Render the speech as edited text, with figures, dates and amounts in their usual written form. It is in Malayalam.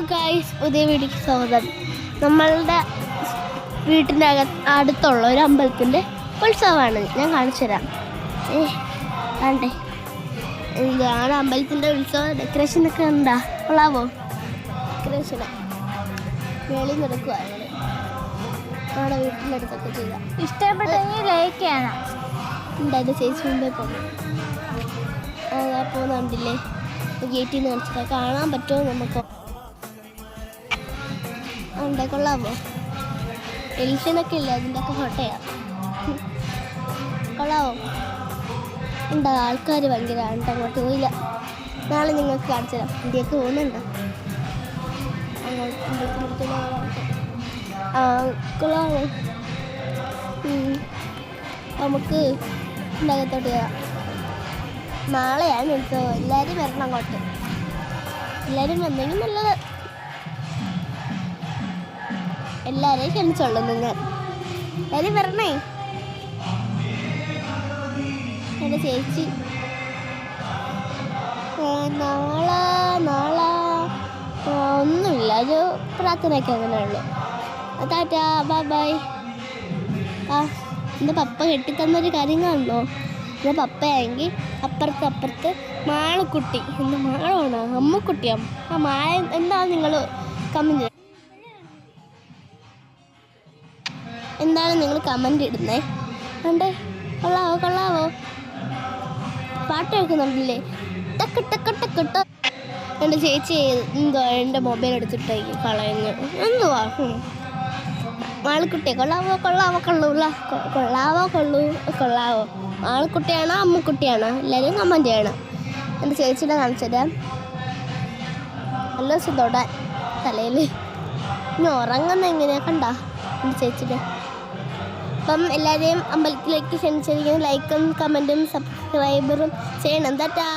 ഗൈസ്, പുതിയ വീഡിയോക്ക് സ്വാഗതം. നമ്മളുടെ വീട്ടിൻ്റെ അടുത്തുള്ള ഒരു അമ്പലത്തിൻ്റെ ഉത്സവമാണ്. ഞാൻ കാണിച്ചു തരാം. കണ്ടേ, ഇതാണ് അമ്പലത്തിൻ്റെ ഉത്സവം. ഡെക്കറേഷനൊക്കെ ഉണ്ടാ കൊള്ളാവോ? ഡെക്കറേഷന് വെളി നടക്കുക നമ്മുടെ വീട്ടിൻ്റെ അടുത്തൊക്കെ ചെയ്യാം. ഇഷ്ടപ്പെട്ടെങ്കിൽ ലൈക്ക് ചെയ്യണം. ഉണ്ടായിരുന്നു ചേച്ചി മുമ്പേ പോകുന്നു. പോകുന്നുണ്ടില്ലേ, ഗേറ്റിൽ നിന്ന് കാണിച്ചിട്ട് കാണാൻ പറ്റുമോ നമുക്ക്? ഉണ്ട്, കൊള്ളാമോ? എലിഫനൊക്കെ ഇല്ലേ, അതിൻ്റെ ഒക്കെ ഫോട്ടോയാണ്. കൊള്ളാമോ? ഉണ്ടാ ആൾക്കാർ ഭയങ്കര അങ്ങോട്ട് പോയില്ല. നാളെ നിങ്ങൾക്ക് കാണിച്ചു തരാം. ഇന്ത്യക്ക് പോകുന്നുണ്ടോ? കൊള്ളാമോ? നമുക്ക് ഇതിനകത്തോട്ട് ചെയ്യാം. നാളെയാണ് ഉത്സവം. എല്ലാവരും വരണം അങ്ങോട്ട്. എല്ലാവരും വന്നെങ്കിൽ നല്ലത്. എല്ലാവരെയും ക്ഷണിച്ചോളൂ നിങ്ങൾ. എല്ലാവരും വരണേ. എൻ്റെ ചേച്ചി നാളെ ഒന്നുമില്ല, ഒരു പ്രാർത്ഥനയൊക്കെ അങ്ങനെ ഉള്ളു. Tata, bye bye. എൻ്റെ പപ്പ കെട്ടിത്തന്നൊരു കാര്യം കാണണോ? എൻ്റെ പപ്പയാണെങ്കിൽ അപ്പുറത്ത് മാളക്കുട്ടി. എന്ത് മാളമാണോ? അമ്മക്കുട്ടിയാ? ആ മാള എന്താണ് നിങ്ങൾ കമൻറ്റ് എന്താണ് നിങ്ങൾ കമൻറ്റ് ഇടുന്നേ? കണ്ടേ, കൊള്ളാവോ? പാട്ട് കേൾക്കുന്നുണ്ടല്ലേ? ടക്ക് ടക്ക് ടക്ക് ടക്ക്. എൻ്റെ ചേച്ചി എന്തോ എൻ്റെ മൊബൈൽ എടുത്തിട്ട് കളയുന്നു. എന്തുവാ മാളക്കുട്ടിയെ? കൊള്ളാവോ? മാളക്കുട്ടിയാണോ അമ്മക്കുട്ടിയാണോ? എല്ലാവരും കമൻറ്റ് ചെയ്യണം. എൻ്റെ ചേച്ചിയുടെ കാണിച്ചത് നല്ല ദിവസം തൊടാൻ തലയിൽ. ഇനി ഉറങ്ങുന്ന എങ്ങനെയാ കണ്ടാ എൻ്റെ ചേച്ചിയുടെ? അപ്പം എല്ലാവരെയും അമ്പലത്തിലേക്ക് ക്ഷണിച്ചിരിക്കുന്നു. ലൈക്കും കമൻറ്റും സബ്സ്ക്രൈബറും ചെയ്യണം. ടാറ്റാ.